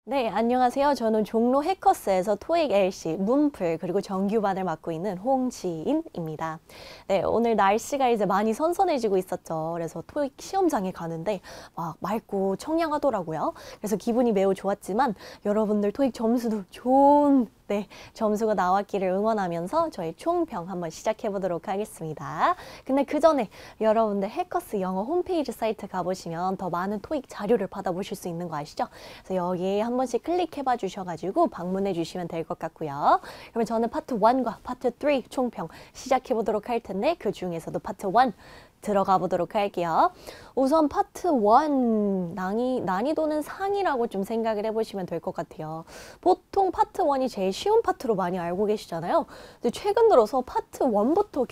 네, 안녕하세요. 저는 종로 해커스에서 토익 LC, 문풀, 그리고 정규반을 맡고 있는 홍지인입니다. 네, 오늘 날씨가 이제 많이 선선해지고 있었죠. 그래서 토익 시험장에 가는데 막 맑고 청량하더라고요. 그래서 기분이 매우 좋았지만 여러분들 토익 점수도 좋은 점수가 나왔기를 응원하면서 저희 총평 한번 시작해 보도록 하겠습니다. 근데 그 전에 여러분들 해커스 영어 홈페이지 사이트 가보시면 더 많은 토익 자료를 받아보실 수 있는 거 아시죠? 그래서 여기에 한 번씩 클릭해봐 주셔가지고 방문해 주시면 될 것 같고요. 그러면 저는 파트 1과 파트 3 총평 시작해 보도록 할 텐데 그 중에서도 파트 1 들어가 보도록 할게요. 우선 파트 1 난이도는 상이라고 좀 생각을 해보시면 될 것 같아요. 보통 파트 1이 제일 쉬운 파트로 많이 알고 계시잖아요. 근데 최근 들어서 파트 1부터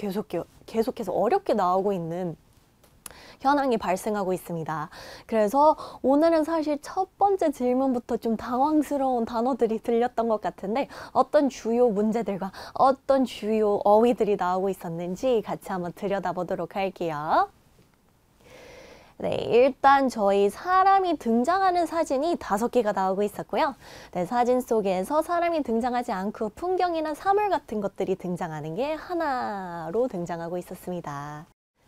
계속해서 어렵게 나오고 있는 현황이 발생하고 있습니다. 그래서 오늘은 사실 첫 번째 질문부터 좀 당황스러운 단어들이 들렸던 것 같은데 어떤 주요 문제들과 어떤 주요 어휘들이 나오고 있었는지 같이 한번 들여다보도록 할게요. 네, 일단 저희 사람이 등장하는 사진이 5개가 나오고 있었고요. 네, 사진 속에서 사람이 등장하지 않고 풍경이나 사물 같은 것들이 등장하는 게 하나로 등장하고 있었습니다.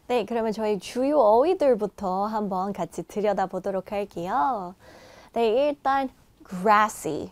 네, 그러면 저희 주요 어휘들부터 한번 같이 들여다보도록 할게요. 네, 일단 grassy,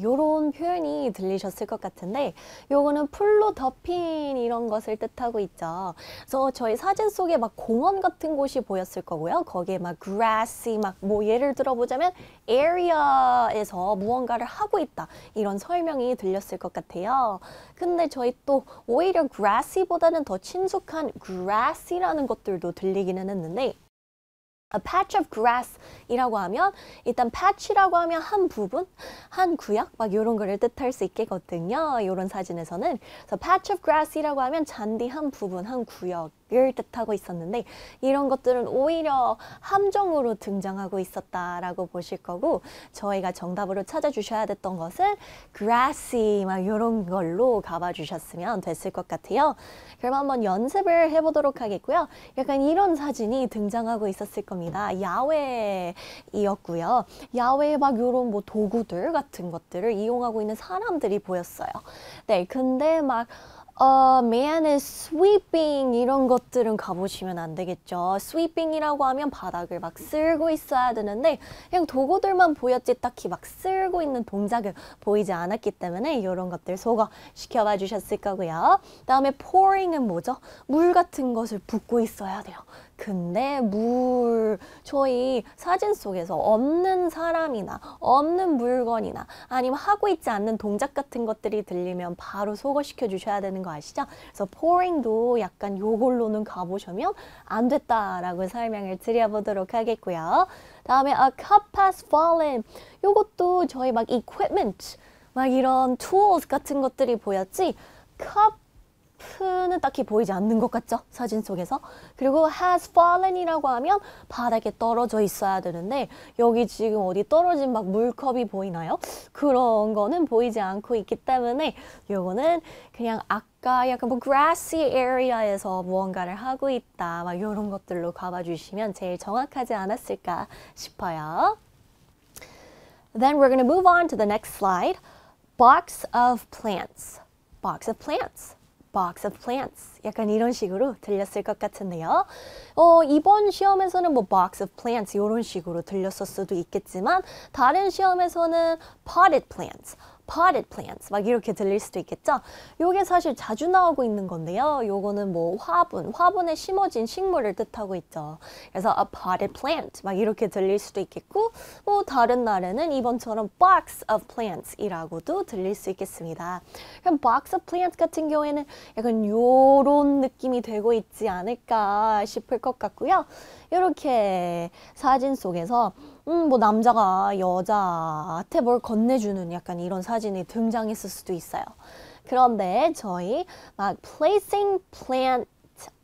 요런 표현이 들리셨을 것 같은데 요거는 풀로 덮인 이런 것을 뜻하고 있죠. 그래서 저희 사진 속에 막 공원 같은 곳이 보였을 거고요. 거기에 막 grassy 막 뭐 예를 들어보자면 area에서 무언가를 하고 있다 이런 설명이 들렸을 것 같아요. 근데 저희 또 오히려 grassy보다는 더 친숙한 grass이라는 것들도 들리기는 했는데 A patch of grass 이라고 하면 일단 patch라고 하면 한 부분, 한 구역 막 이런 거를 뜻할 수 있겠거든요. 이런 사진에서는. 그래서 patch of grass이라고 하면 잔디 한 부분, 한 구역을 뜻하고 있었는데 이런 것들은 오히려 함정으로 등장하고 있었다라고 보실 거고 저희가 정답으로 찾아주셔야 됐던 것은 grassy 막 이런 걸로 가봐 주셨으면 됐을 것 같아요. 그럼 한번 연습을 해보도록 하겠고요. 약간 이런 사진이 등장하고 있었을 겁니다. 야외이었고요. 야외에 막 이런 뭐 도구들 같은 것들을 이용하고 있는 사람들이 보였어요. 네, 근데 막 man is sweeping 이런 것들은 가보시면 안 되겠죠. sweeping이라고 하면 바닥을 막 쓸고 있어야 되는데 그냥 도구들만 보였지 딱히 막 쓸고 있는 동작을 보이지 않았기 때문에 이런 것들 소거시켜봐 주셨을 거고요. 다음에 pouring은 뭐죠? 물 같은 것을 붓고 있어야 돼요. 근데 저희 사진 속에서 없는 사람이나 없는 물건이나 아니면 하고 있지 않는 동작 같은 것들이 들리면 바로 소거시켜 주셔야 되는 거 아시죠? 그래서 pouring도 약간 요걸로는 가보시면 안 됐다라고 설명을 드려보도록 하겠고요. 다음에 a cup has fallen 요것도 저희 막 equipment 막 이런 tools 같은 것들이 보였지 는 딱히 보이지 않는 것 같죠? 사진 속에서. 그리고 has fallen이라고 하면 바닥에 떨어져 있어야 되는데 여기 지금 어디 떨어진 막 물컵이 보이나요? 그런 거는 보이지 않고 있기 때문에 요거는 그냥 아까 약간 뭐 grassy area에서 무언가를 하고 있다 막 이런 것들로 가봐 주시면 제일 정확하지 않았을까 싶어요. Then we're going to move on to the next slide. Box of plants. Box of plants. box of plants. 약간 이런 식으로 들렸을 것 같은데요. 이번 시험에서는 뭐 box of plants 이런 식으로 들렸을 수도 있겠지만 다른 시험에서는 potted plants 막 이렇게 들릴 수도 있겠죠. 요게 사실 자주 나오고 있는 건데요. 요거는 뭐 화분에 심어진 식물을 뜻하고 있죠. 그래서 a potted plant 막 이렇게 들릴 수도 있겠고 뭐 다른 날에는 이번처럼 box of plants 이라고도 들릴 수 있겠습니다. 그럼 box of plants 같은 경우에는 약간 요런 느낌이 되고 있지 않을까 싶을 것 같고요. 이렇게 사진 속에서 뭐 남자가 여자한테 뭘 건네주는 약간 이런 사진이 등장했을 수도 있어요. 그런데 저희 막 placing plant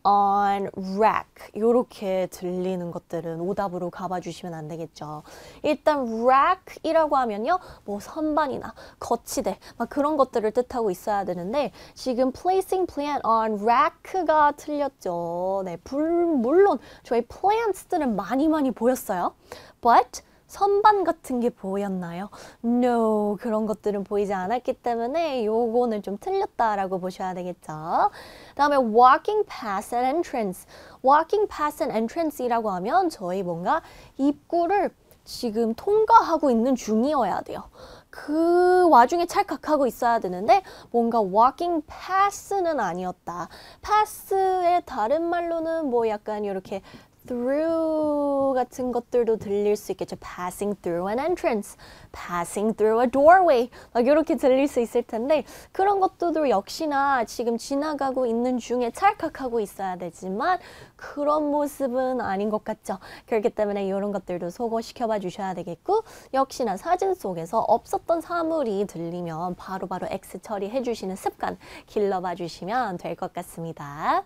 on rack 이렇게 들리는 것들은 오답으로 가봐 주시면 안 되겠죠. 일단 rack이라고 하면요 뭐 선반이나 거치대 막 그런 것들을 뜻하고 있어야 되는데 지금 placing plant on rack가 틀렸죠. 네, 물론 저희 plants들은 많이 보였어요. But 선반 같은 게 보였나요? No, 그런 것들은 보이지 않았기 때문에 요거는 좀 틀렸다라고 보셔야 되겠죠. 다음에 walking past an entrance. walking past an entrance이라고 하면 저희 뭔가 입구를 지금 통과하고 있는 중이어야 돼요. 그 와중에 찰칵하고 있어야 되는데 뭔가 walking past는 아니었다. pass의 다른 말로는 뭐 약간 이렇게 through 같은 것들도 들릴 수 있겠죠. passing through an entrance, passing through a doorway 막 이렇게 들릴 수 있을 텐데 그런 것들도 역시나 지금 지나가고 있는 중에 찰칵하고 있어야 되지만 그런 모습은 아닌 것 같죠. 그렇기 때문에 이런 것들도 소거시켜봐 주셔야 되겠고 역시나 사진 속에서 없었던 사물이 들리면 바로바로 X 처리해 주시는 습관 길러봐 주시면 될 것 같습니다.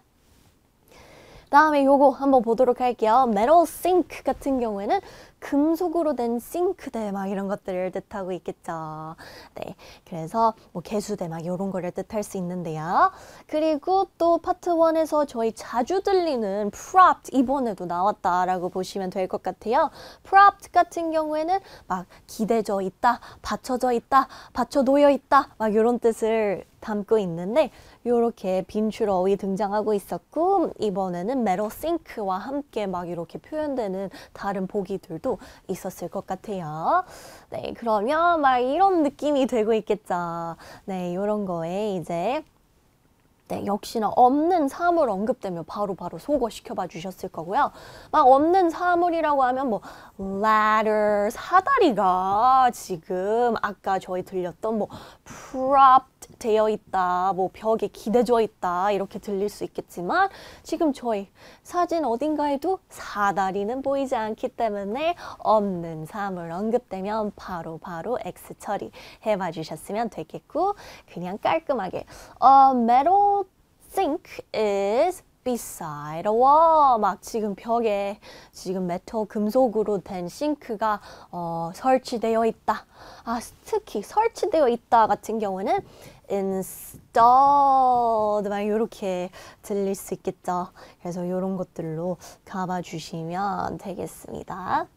다음에 요거 한번 보도록 할게요. metal sink 같은 경우에는 금속으로 된 싱크대 막 이런 것들을 뜻하고 있겠죠. 네, 그래서 뭐 개수대 막 이런 거를 뜻할 수 있는데요. 그리고 또 파트 1에서 저희 자주 들리는 propped 이번에도 나왔다라고 보시면 될 것 같아요. propped 같은 경우에는 막 기대져 있다, 받쳐져 있다, 받쳐 놓여 있다 막 이런 뜻을 담고 있는데 이렇게 빈줄 어휘 등장하고 있었고 이번에는 metal sink와 함께 막 이렇게 표현되는 다른 보기들도 있었을 것 같아요. 네, 그러면 막 이런 느낌이 되고 있겠죠. 네, 이런 거에 이제 네, 역시나 없는 사물 언급되면 바로바로 소거시켜봐 주셨을 거고요. 막 없는 사물이라고 하면 뭐 ladder, 사다리가 지금 아까 저희 들렸던 뭐 propped 되어 있다, 뭐 벽에 기대져 있다 이렇게 들릴 수 있겠지만 지금 저희 사진 어딘가에도 사다리는 보이지 않기 때문에 없는 사물 언급되면 바로바로 X 처리해봐 주셨으면 되겠고 그냥 깔끔하게 metal sink is beside a wall. 막 지금 벽에 지금 메탈 금속으로 된 싱크가 설치되어 있다. 아, 특히 설치되어 있다 같은 경우는 installed 막 이렇게 들릴 수 있겠죠. 그래서 이런 것들로 가봐 주시면 되겠습니다.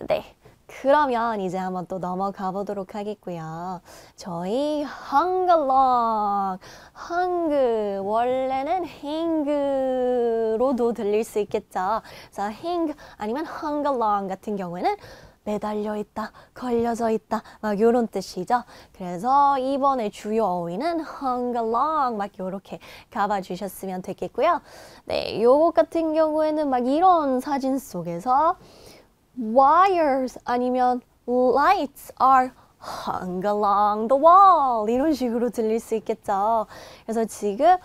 네. 그러면 이제 한번 또 넘어가 보도록 하겠고요. 저희 한글랑 한글 원래는 행그로도 들릴 수 있겠죠. 그래서 행그 아니면 한글랑 같은 경우에는 매달려 있다, 걸려져 있다 막 이런 뜻이죠. 그래서 이번에 주요 어휘는 한글랑 막 이렇게 가봐 주셨으면 되겠고요. 네, 요거 같은 경우에는 막 이런 사진 속에서 wires 아니면 lights are hung along the wall 이런 식으로 들릴 수 있겠죠. 그래서 지금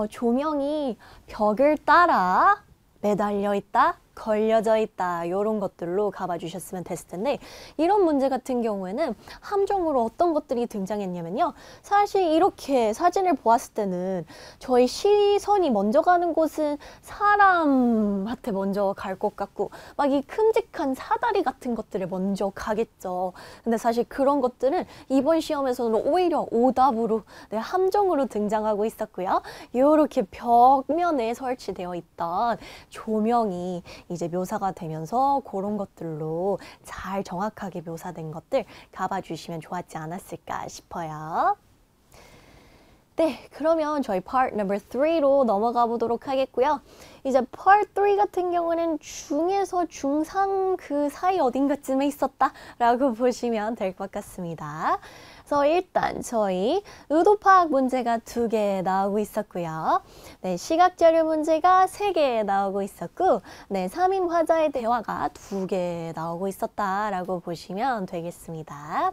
조명이 벽을 따라 매달려 있다, 걸려져 있다 이런 것들로 가봐 주셨으면 됐을 텐데 이런 문제 같은 경우에는 함정으로 어떤 것들이 등장했냐면요. 사실 이렇게 사진을 보았을 때는 저희 시선이 먼저 가는 곳은 사람한테 먼저 갈 것 같고 막 이 큼직한 사다리 같은 것들에 먼저 가겠죠. 근데 사실 그런 것들은 이번 시험에서는 오히려 오답으로 네, 함정으로 등장하고 있었고요. 이렇게 벽면에 설치되어 있던 조명이 이제 묘사가 되면서 그런 것들로 잘 정확하게 묘사된 것들 가봐 주시면 좋았지 않았을까 싶어요. 네, 그러면 저희 part number 3로 넘어가 보도록 하겠고요. 이제 part 3 같은 경우는 중에서 중상 그 사이 어딘가쯤에 있었다 라고 보시면 될 것 같습니다. 그래서 일단 저희 의도 파악 문제가 2개 나오고 있었고요. 네, 시각 자료 문제가 3개 나오고 있었고, 네, 3인 화자의 대화가 2개 나오고 있었다라고 보시면 되겠습니다.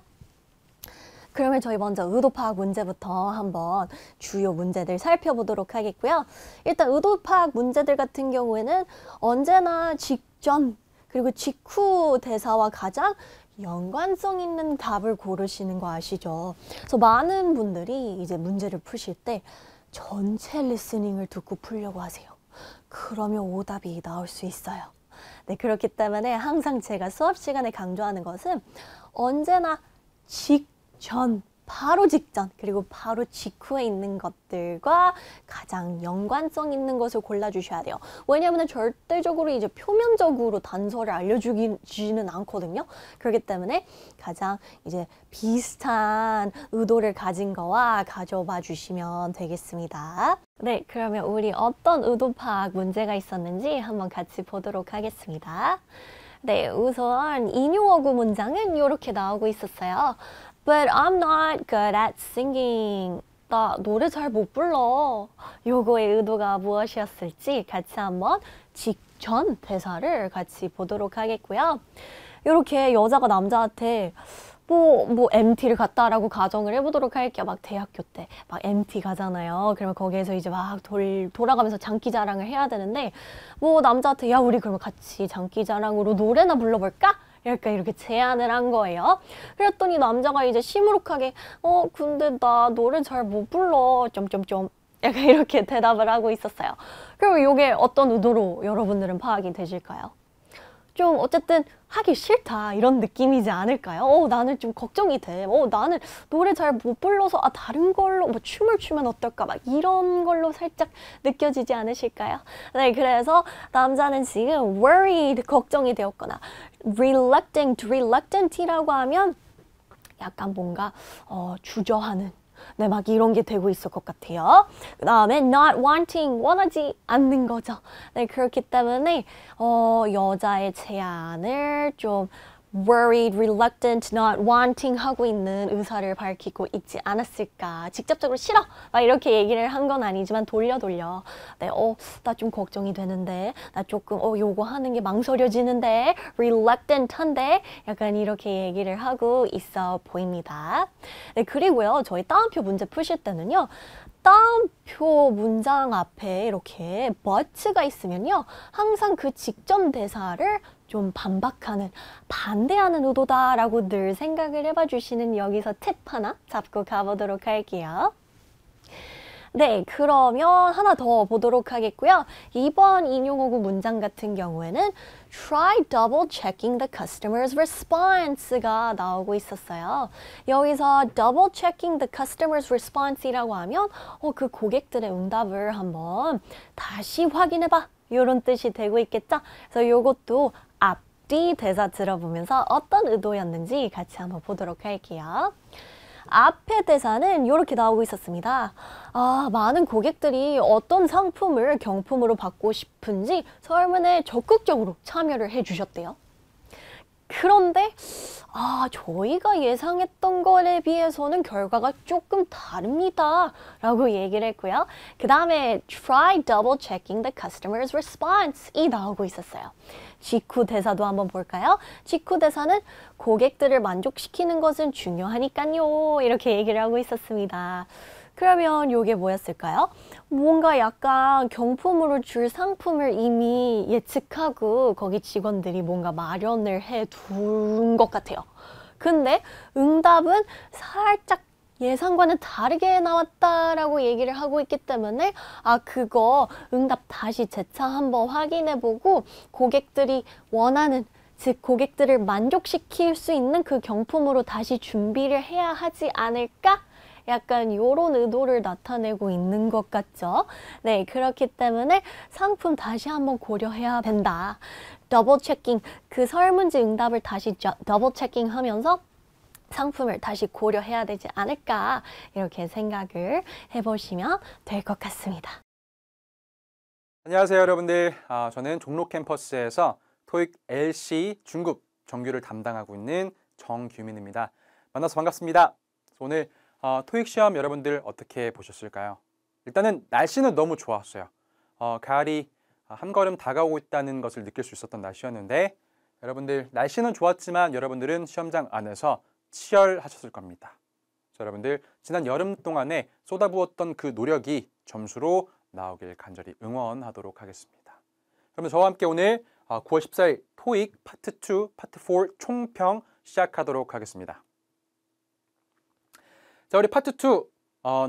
그러면 저희 먼저 의도 파악 문제부터 한번 주요 문제들 살펴보도록 하겠고요. 일단 의도 파악 문제들 같은 경우에는 언제나 직전 그리고 직후 대사와 가장 연관성 있는 답을 고르시는 거 아시죠? 그래서 많은 분들이 이제 문제를 푸실 때 전체 리스닝을 듣고 풀려고 하세요. 그러면 오답이 나올 수 있어요. 네, 그렇기 때문에 항상 제가 수업 시간에 강조하는 것은 언제나 직전 바로 직전 그리고 바로 직후에 있는 것들과 가장 연관성 있는 것을 골라주셔야 돼요. 왜냐하면 절대적으로 이제 표면적으로 단서를 알려주지는 않거든요. 그렇기 때문에 가장 이제 비슷한 의도를 가진 거와 가져봐 주시면 되겠습니다. 네, 그러면 우리 어떤 의도 파악 문제가 있었는지 한번 같이 보도록 하겠습니다. 네, 우선 인용어구 문장은 이렇게 나오고 있었어요. But I'm not good at singing. 나 노래 잘 못 불러. 요거의 의도가 무엇이었을지 같이 한번 직전 대사를 같이 보도록 하겠고요. 이렇게 여자가 남자한테 뭐 MT를 갔다라고 가정을 해보도록 할게요. 막 대학교 때 막 MT 가잖아요. 그러면 거기에서 이제 막 돌아가면서 장기 자랑을 해야 되는데 뭐 남자한테 야 우리 그러면 같이 장기 자랑으로 노래나 불러볼까? 약간 이렇게 제안을 한 거예요. 그랬더니 남자가 이제 시무룩하게 근데 나 노래 잘 못 불러 점점점 약간 이렇게 대답을 하고 있었어요. 그럼 이게 어떤 의도로 여러분들은 파악이 되실까요? 좀 어쨌든 하기 싫다 이런 느낌이지 않을까요? 나는 좀 걱정이 돼. 나는 노래 잘 못 불러서 다른 걸로 뭐 춤을 추면 어떨까 막 이런 걸로 살짝 느껴지지 않으실까요? 네, 그래서 남자는 지금 worried 걱정이 되었거나 reluctant이라고 하면 약간 뭔가 주저하는 네, 막 이런 게 되고 있을 것 같아요. 그 다음에 not wanting, 원하지 않는 거죠. 네, 그렇기 때문에 여자의 제안을 좀 worried, reluctant, not wanting 하고 있는 의사를 밝히고 있지 않았을까. 직접적으로 싫어! 막 이렇게 얘기를 한 건 아니지만 돌려. 네, 나 좀 걱정이 되는데, 나 조금 요거 하는 게 망설여지는데, reluctant한데, 약간 이렇게 얘기를 하고 있어 보입니다. 네, 그리고요, 저희 따옴표 문제 푸실 때는요, 따옴표 문장 앞에 이렇게 but가 있으면요, 항상 그 직전 대사를 좀 반박하는, 반대하는 의도다라고 늘 생각을 해봐 주시는 여기서 팁 하나 잡고 가보도록 할게요. 네, 그러면 하나 더 보도록 하겠고요. 이번 인용어구 문장 같은 경우에는 try double checking the customer's response가 나오고 있었어요. 여기서 double checking the customer's response이라고 하면 그 고객들의 응답을 한번 다시 확인해봐. 이런 뜻이 되고 있겠죠? 그래서 이것도 앞뒤 대사 들어보면서 어떤 의도였는지 같이 한번 보도록 할게요. 앞의 대사는 이렇게 나오고 있었습니다. 많은 고객들이 어떤 상품을 경품으로 받고 싶은지 설문에 적극적으로 참여를 해주셨대요. 그런데 저희가 예상했던 것에 비해서는 결과가 조금 다릅니다 라고 얘기를 했고요. 그 다음에 try double checking the customer's response 이 나오고 있었어요. 직후 대사도 한번 볼까요? 직후 대사는 고객들을 만족시키는 것은 중요하니까요 이렇게 얘기를 하고 있었습니다. 그러면 이게 뭐였을까요? 뭔가 약간 경품으로 줄 상품을 이미 예측하고 거기 직원들이 뭔가 마련을 해둔 것 같아요. 근데 응답은 살짝 예상과는 다르게 나왔다라고 얘기를 하고 있기 때문에 그거 응답 다시 재차 한번 확인해보고 고객들이 원하는 즉 고객들을 만족시킬 수 있는 그 경품으로 다시 준비를 해야 하지 않을까? 약간 요런 의도를 나타내고 있는 것 같죠? 네, 그렇기 때문에 상품 다시 한번 고려해야 된다. 더블 체킹, 그 설문지 응답을 다시 더블 체킹하면서 상품을 다시 고려해야 되지 않을까 이렇게 생각을 해보시면 될 것 같습니다. 안녕하세요 여러분들. 저는 종로 캠퍼스에서 토익 LC 중급 정규를 담당하고 있는 정규민입니다. 만나서 반갑습니다. 오늘 토익 시험 여러분들 어떻게 보셨을까요? 일단은 날씨는 너무 좋았어요. 가을이 한 걸음 다가오고 있다는 것을 느낄 수 있었던 날씨였는데 여러분들 날씨는 좋았지만 여러분들은 시험장 안에서 치열하셨을 겁니다. 여러분들 지난 여름 동안에 쏟아부었던 그 노력이 점수로 나오길 간절히 응원하도록 하겠습니다. 그러면 저와 함께 오늘 9월 14일 토익 파트 2, 파트 4 총평 시작하도록 하겠습니다. 자, 우리 파트 2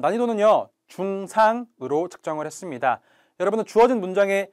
난이도는요 중상으로 측정을 했습니다. 여러분은 주어진 문장에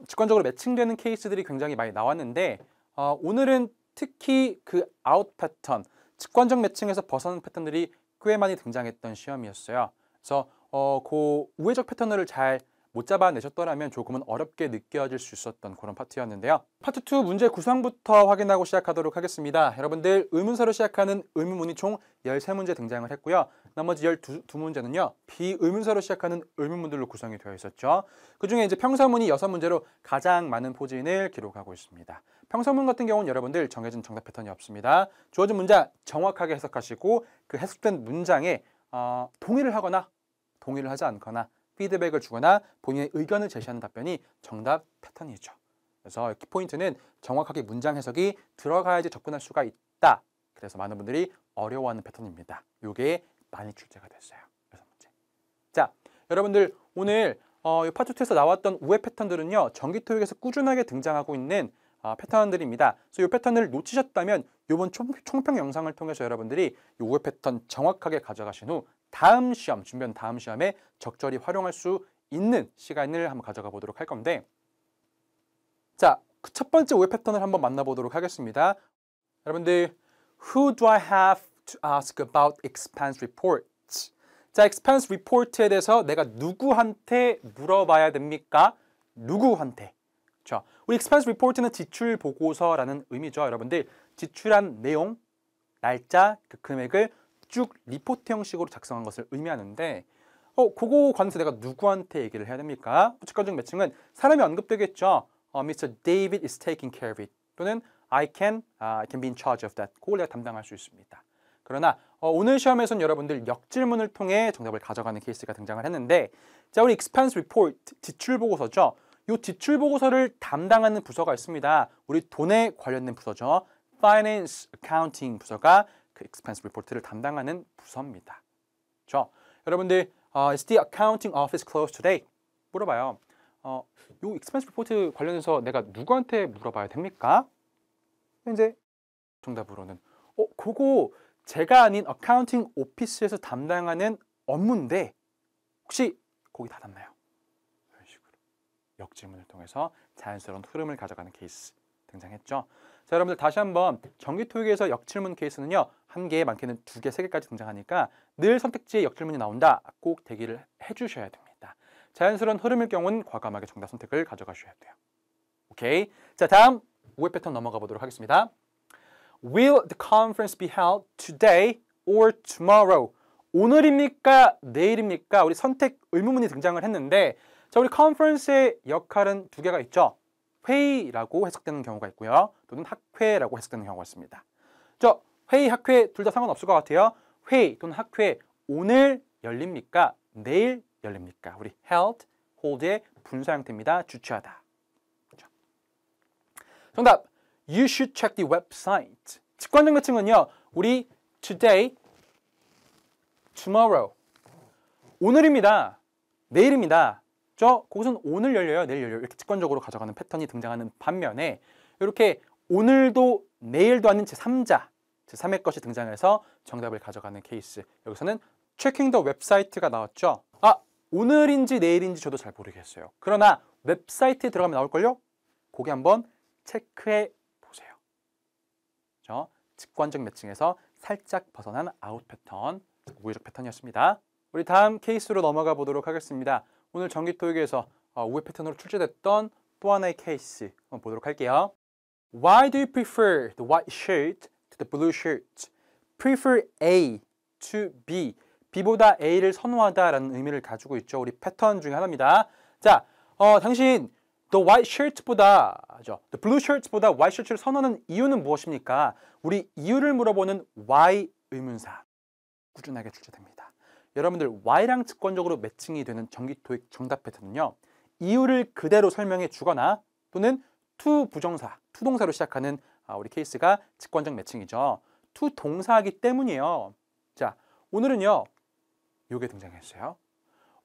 직관적으로 매칭되는 케이스들이 굉장히 많이 나왔는데 오늘은 특히 그 아웃 패턴, 직관적 매칭에서 벗어난 패턴들이 꽤 많이 등장했던 시험이었어요. 그래서 그 우회적 패턴을 잘 못 잡아내셨더라면 조금은 어렵게 느껴질 수 있었던 그런 파트였는데요. 파트 2 문제 구성부터 확인하고 시작하도록 하겠습니다. 여러분들 의문사로 시작하는 의문문이 총 13문제 등장을 했고요. 나머지 12문제는요. 비의문사로 시작하는 의문문들로 구성이 되어 있었죠. 그중에 이제 평서문이 6문제로 가장 많은 포진을 기록하고 있습니다. 평서문 같은 경우는 여러분들 정해진 정답 패턴이 없습니다. 주어진 문장 정확하게 해석하시고 그 해석된 문장에 동의를 하거나 동의를 하지 않거나 피드백을 주거나 본인의 의견을 제시하는 답변이 정답 패턴이죠. 그래서 키포인트는 정확하게 문장 해석이 들어가야지 접근할 수가 있다. 그래서 많은 분들이 어려워하는 패턴입니다. 이게 많이 출제가 됐어요. 그래서 문제. 자, 여러분들 오늘 이 파트 2에서 나왔던 우회 패턴들은요. 정기 토익에서 꾸준하게 등장하고 있는 패턴들입니다. 그래서 이 패턴을 놓치셨다면 이번 총평 영상을 통해서 여러분들이 이 우회 패턴 정확하게 가져가신 후 다음 시험, 준비한 다음 시험에 적절히 활용할 수 있는 시간을 한번 가져가 보도록 할 건데, 자, 그 첫 번째 우회 패턴을 한번 만나보도록 하겠습니다. 여러분들, Who do I have to ask about expense reports? 자, expense report에 대해서 내가 누구한테 물어봐야 됩니까? 누구한테? 그렇죠? 우리 expense report는 지출 보고서라는 의미죠. 여러분들, 지출한 내용, 날짜, 그 금액을 쭉 리포트 형식으로 작성한 것을 의미하는데 그거 관해서 내가 누구한테 얘기를 해야 됩니까? 직관적 매칭은 사람이 언급되겠죠. Mr. David is taking care of it. 또는 I can be in charge of that. 그걸 내가 담당할 수 있습니다. 그러나 오늘 시험에서는 여러분들 역질문을 통해 정답을 가져가는 케이스가 등장을 했는데, 자, 우리 expense report, 지출 보고서죠. 이 지출 보고서를 담당하는 부서가 있습니다. 우리 돈에 관련된 부서죠. Finance, Accounting 부서가 그 expense report를 담당하는 부서입니다. 그렇죠? 여러분들, is the accounting office closed today? 물어봐요. 요 expense report 관련해서 내가 누구한테 물어봐야 됩니까? 이제 정답으로는 그거 제가 아닌 accounting office에서 담당하는 업무인데 혹시 거기 닫았나요? 이런 식으로 역질문을 통해서 자연스러운 흐름을 가져가는 케이스 등장했죠. 자, 여러분들 다시 한번 정기 토익에서 역질문 케이스는요. 1개, 많게는 2개, 3개까지 등장하니까 늘 선택지에 역질문이 나온다. 꼭 대기를 해주셔야 됩니다. 자연스러운 흐름일 경우는 과감하게 정답 선택을 가져가셔야 돼요. 오케이. 자, 다음 우회 패턴 넘어가 보도록 하겠습니다. Will the conference be held today or tomorrow? 오늘입니까? 내일입니까? 우리 선택 의문문이 등장을 했는데, 자, 우리 컨퍼런스의 역할은 2개가 있죠. 회의라고 해석되는 경우가 있고요. 또는 학회라고 해석되는 경우가 있습니다. 저 회의, 학회 둘 다 상관없을 것 같아요. 회의 또는 학회 오늘 열립니까? 내일 열립니까? 우리 held, hold의 분사 형태입니다. 주최하다. 그렇죠? 정답. You should check the website. 직관적 매칭은요. 우리 today, tomorrow. 오늘입니다. 내일입니다. 거기서는 오늘 열려요, 내일 열려요. 이렇게 직관적으로 가져가는 패턴이 등장하는 반면에 이렇게 오늘도 내일도 아닌 제3자, 제3의 것이 등장해서 정답을 가져가는 케이스. 여기서는 checking the website가 나왔죠. 오늘인지 내일인지 저도 잘 모르겠어요. 그러나 웹사이트에 들어가면 나올걸요? 거기 한번 체크해 보세요. 그렇죠? 직관적 매칭에서 살짝 벗어난 아웃 패턴, 우회적 패턴이었습니다. 우리 다음 케이스로 넘어가 보도록 하겠습니다. 오늘 정기 토익에서 우회 패턴으로 출제됐던 또 하나의 케이스 한번 보도록 할게요. Why do you prefer the white shirt to the blue shirt? Prefer A to B. B보다 A를 선호하다라는 의미를 가지고 있죠. 우리 패턴 중에 하나입니다. 자, 당신 the white shirt보다 the blue shirt보다 white shirt를 선호하는 이유는 무엇입니까? 우리 이유를 물어보는 why 의문사 꾸준하게 출제됩니다. 여러분들 Y랑 직관적으로 매칭이 되는 정기 토익 정답 패턴은요. 이유를 그대로 설명해 주거나 또는 to 부정사, to 동사로 시작하는 우리 케이스가 직관적 매칭이죠. to 동사이기 때문이에요. 자, 오늘은요. 요게 등장했어요.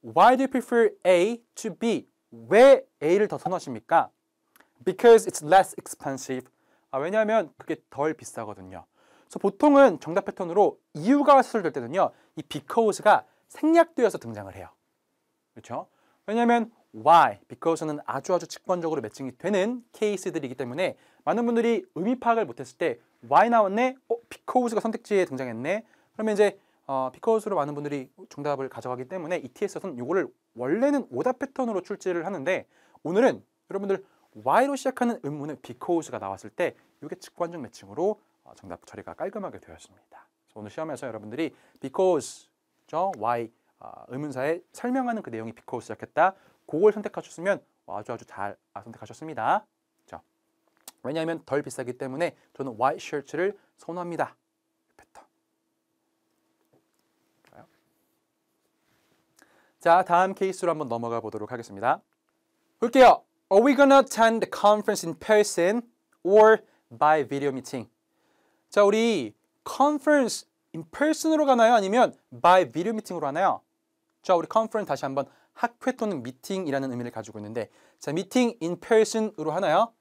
Why do you prefer A to B? 왜 A를 더 선호하십니까? Because it's less expensive. 왜냐하면 그게 덜 비싸거든요. 그래서 보통은 정답 패턴으로 이유가 수술될 때는요. 이 because가 생략되어서 등장을 해요. 그렇죠? 왜냐하면 why, because는 아주 직관적으로 매칭이 되는 케이스들이기 때문에 많은 분들이 의미 파악을 못했을 때 why 나왔네? because가 선택지에 등장했네? 그러면 이제 because로 많은 분들이 정답을 가져가기 때문에 ETS에서는 이거를 원래는 오답 패턴으로 출제를 하는데 오늘은 여러분들 why로 시작하는 의문의 because가 나왔을 때 이게 직관적 매칭으로 정답 처리가 깔끔하게 되었습니다. 그래서 오늘 시험에서 여러분들이 because, why 의문사에 설명하는 그 내용이 because 시작했다. 그걸 선택하셨으면 아주 잘 선택하셨습니다. 자, 왜냐하면 덜 비싸기 때문에 저는 white shirt를 선호합니다. 패턴. 좋아요. 자, 다음 케이스로 한번 넘어가 보도록 하겠습니다. 볼게요. Are we gonna attend the conference in person or by video meeting? 자, 우리 conference in person으로 가나요? 아니면 by video meeting으로 하나요? 자, 우리 conference 다시 한번 학회 또는 미팅이라는 의미를 가지고 있는데 자, meeting in person으로 하나요?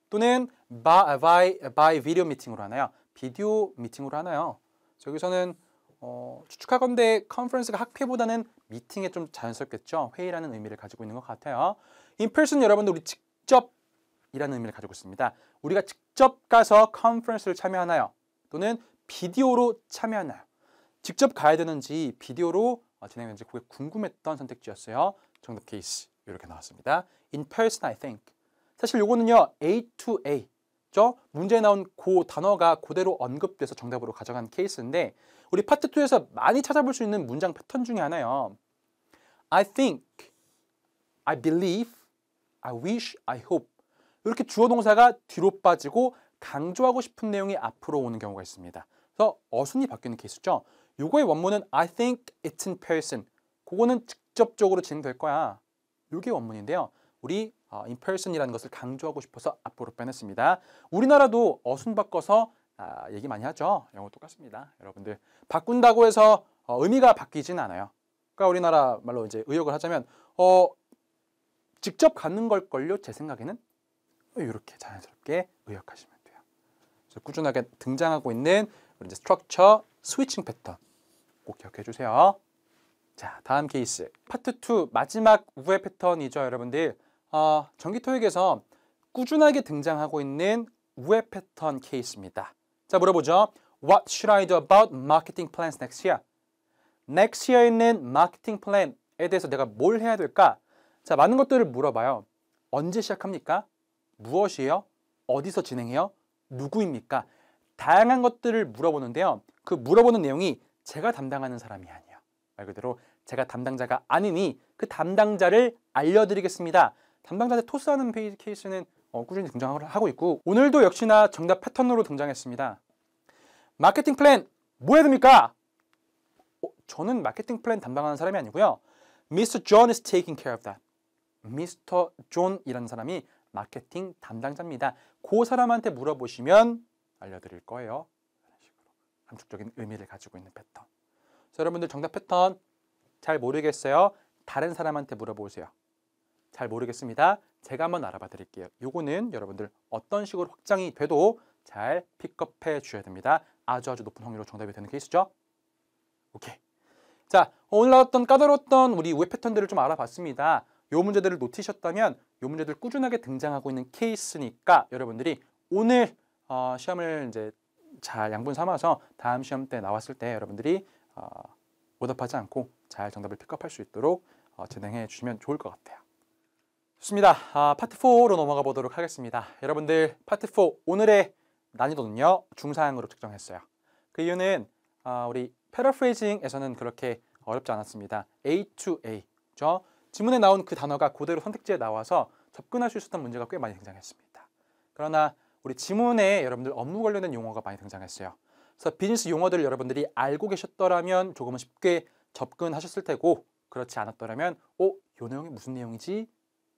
또는 by video meeting으로 하나요? 비디오 미팅으로 하나요? 여기서는 추측하건대 컨퍼런스가 학회보다는 미팅에 좀 자연스럽겠죠. 회의라는 의미를 가지고 있는 것 같아요. in person 여러분들 우리 직접이라는 의미를 가지고 있습니다. 우리가 직접 가서 컨퍼런스를 참여하나요? 또는 비디오로 참여하나요? 직접 가야 되는지 비디오로 진행되는지 그게 궁금했던 선택지였어요. 정답 케이스 이렇게 나왔습니다. in person I think. 사실 요거는요 A to A 문제에 나온 그 단어가 그대로 언급돼서 정답으로 가져간 케이스인데 우리 파트 2에서 많이 찾아볼 수 있는 문장 패턴 중에 하나예요. I think, I believe, I wish, I hope 이렇게 주어 동사가 뒤로 빠지고 강조하고 싶은 내용이 앞으로 오는 경우가 있습니다. 그래서 어순이 바뀌는 케이스죠. 요거의 원문은 I think it's in person. 그거는 직접적으로 진행될 거야. 요게 원문인데요. 우리 in person이라는 것을 강조하고 싶어서 앞으로 빼냈습니다. 우리나라도 어순 바꿔서 얘기 많이 하죠. 영어 똑같습니다. 여러분들 바꾼다고 해서 의미가 바뀌진 않아요. 그러니까 우리나라 말로 이제 의역을 하자면 직접 갖는 걸걸요. 제 생각에는 이렇게 자연스럽게 의역하시면 돼요. 그래서 꾸준하게 등장하고 있는 우리 이제 스트럭처 스위칭 패턴 꼭 기억해 주세요. 자, 다음 케이스 파트 2 마지막 우회 패턴이죠, 여러분들. 정기 토익에서 꾸준하게 등장하고 있는 우회 패턴 케이스입니다. 자, 물어보죠. What should I do about marketing plans next year? Next year에 있는 마케팅 플랜에 대해서 내가 뭘 해야 될까? 자, 많은 것들을 물어봐요. 언제 시작합니까? 무엇이에요? 어디서 진행해요? 누구입니까? 다양한 것들을 물어보는데요. 그 물어보는 내용이 제가 담당하는 사람이 아니에요. 말 그대로 제가 담당자가 아니니 그 담당자를 알려드리겠습니다. 담당자한테 토스하는 케이스는 꾸준히 등장하고 있고 오늘도 역시나 정답 패턴으로 등장했습니다. 마케팅 플랜 뭐 해야 됩니까? 저는 마케팅 플랜 담당하는 사람이 아니고요. Mr. John is taking care of that. Mr. John이라는 사람이 마케팅 담당자입니다. 그 사람한테 물어보시면 알려드릴 거예요. 이런 식으로 함축적인 의미를 가지고 있는 패턴. 그래서 여러분들 정답 패턴 잘 모르겠어요? 다른 사람한테 물어보세요. 잘 모르겠습니다. 제가 한번 알아봐 드릴게요. 요거는 여러분들 어떤 식으로 확장이 돼도 잘 픽업해 주셔야 됩니다. 아주 높은 확률로 정답이 되는 케이스죠. 오케이. 자, 오늘 나왔던 까다로웠던 우리 우회 패턴들을 좀 알아봤습니다. 요 문제들을 놓치셨다면 요 문제들 꾸준하게 등장하고 있는 케이스니까 여러분들이 오늘 시험을 이제 잘 양분 삼아서 다음 시험 때 나왔을 때 여러분들이 오답하지 않고 잘 정답을 픽업할 수 있도록 진행해 주시면 좋을 것 같아요. 좋습니다. 파트 4로 넘어가 보도록 하겠습니다. 여러분들 파트 4 오늘의 난이도는요 중상으로 측정했어요. 그 이유는 우리 패러프레이징에서는 그렇게 어렵지 않았습니다. A to A 지문에 나온 그 단어가 그대로 선택지에 나와서 접근할 수 있었던 문제가 꽤 많이 등장했습니다. 그러나 우리 지문에 여러분들 업무 관련된 용어가 많이 등장했어요. 그래서 비즈니스 용어들을 여러분들이 알고 계셨더라면 조금은 쉽게 접근하셨을 테고 그렇지 않았더라면 이 내용이 무슨 내용이지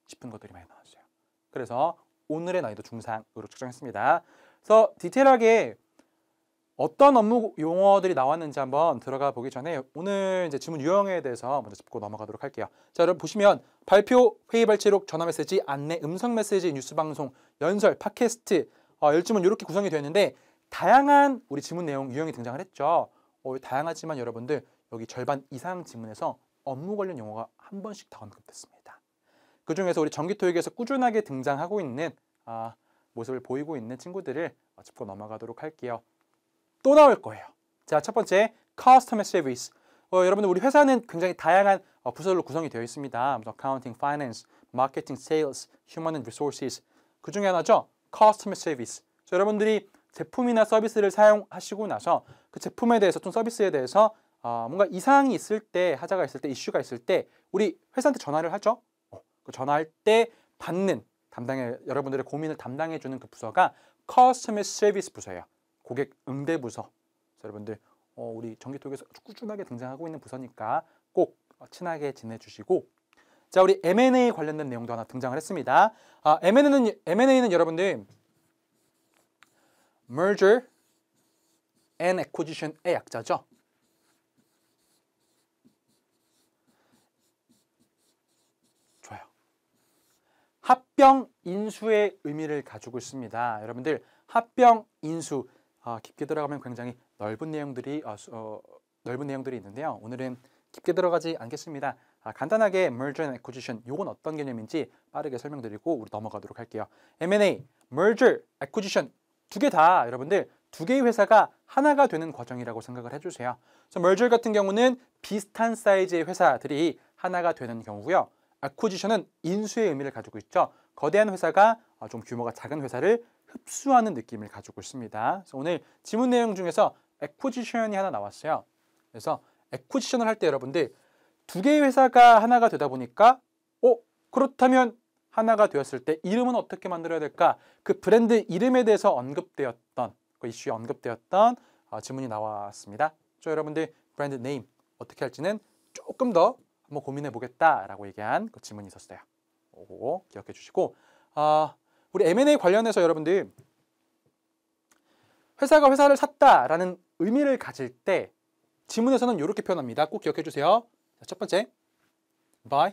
싶은 것들이 많이 나왔어요. 그래서 오늘의 난이도 중상으로 측정했습니다. 그래서 디테일하게 어떤 업무 용어들이 나왔는지 한번 들어가 보기 전에 오늘 이제 지문 유형에 대해서 먼저 짚고 넘어가도록 할게요. 자, 여러분 보시면 발표, 회의 발제록, 전화 메시지, 안내, 음성 메시지, 뉴스 방송, 연설, 팟캐스트, 열지문 이렇게 구성이 되어 있는데 다양한 우리 지문 내용 유형이 등장을 했죠. 다양하지만 여러분들 여기 절반 이상 지문에서 업무 관련 용어가 한 번씩 다 언급됐습니다. 그 중에서 우리 정기 토익에서 꾸준하게 등장하고 있는 모습을 보이고 있는 친구들을 짚고 넘어가도록 할게요. 또 나올 거예요. 자, 첫 번째 customer service. 여러분들 우리 회사는 굉장히 다양한 부서로 구성이 되어 있습니다. accounting, finance, marketing, sales, human resources. 그 중에 하나죠. customer service. 여러분들이 제품이나 서비스를 사용하시고 나서 그 제품에 대해서 또 서비스에 대해서 뭔가 이상이 있을 때, 하자가 있을 때, 이슈가 있을 때 우리 회사한테 전화를 하죠. 그 전화할 때 받는 여러분들의 고민을 담당해 주는 그 부서가 customer service 부서예요. 고객 응대 부서. 여러분들 우리 전기톡에서 꾸준하게 등장하고 있는 부서니까 꼭 친하게 지내주시고, 자, 우리 M&A 관련된 내용도 하나 등장을 했습니다. M&A는 여러분들 merger and acquisition의 약자죠. 좋아요. 합병 인수의 의미를 가지고 있습니다. 여러분들 합병 인수 깊게 들어가면 굉장히 넓은 내용들이 있는데요. 오늘은 깊게 들어가지 않겠습니다. 간단하게 merger and acquisition, 요건 어떤 개념인지 빠르게 설명드리고 우리 넘어가도록 할게요. M&A, merger, acquisition 두 개 다 여러분들 두 개의 회사가 하나가 되는 과정이라고 생각을 해주세요. 그래서 merger 같은 경우는 비슷한 사이즈의 회사들이 하나가 되는 경우고요. acquisition은 인수의 의미를 가지고 있죠. 거대한 회사가 좀 규모가 작은 회사를 흡수하는 느낌을 가지고 있습니다. 그래서 오늘 지문 내용 중에서 acquisition이 하나 나왔어요. 그래서 acquisition을 할 때 여러분들 두 개의 회사가 하나가 되다 보니까 그렇다면 하나가 되었을 때 이름은 어떻게 만들어야 될까? 그 브랜드 이름에 대해서 언급되었던 그 이슈에 언급되었던 지문이 나왔습니다. 여러분들 브랜드 네임 어떻게 할지는 조금 더 한번 고민해 보겠다라고 얘기한 그 지문이 있었어요. 그거 기억해 주시고, 우리 M&A 관련해서 여러분들 회사가 회사를 샀다라는 의미를 가질 때 지문에서는 이렇게 표현합니다. 꼭 기억해 주세요. 자, 첫 번째, buy.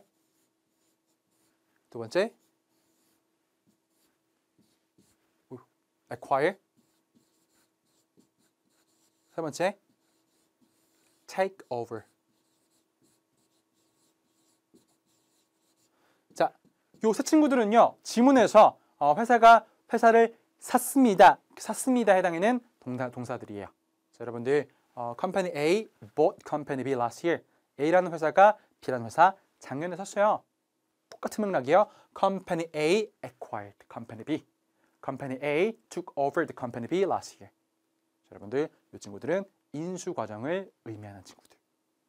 두 번째, acquire. 세 번째, take over. 자, 요 세 친구들은요, 지문에서 회사가 회사를 샀습니다에 해당하는 동사들이에요. 자, 여러분들 company A bought company B last year. A라는 회사가 B라는 회사 작년에 샀어요. 똑같은 맥락이에요. Company A acquired company B. Company A took over the company B last year. 자, 여러분들 이 친구들은 인수 과정을 의미하는 친구들.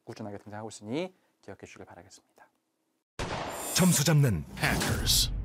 꾸준하게 등장하고 있으니 기억해 주시길 바라겠습니다. 점수 잡는 Hackers.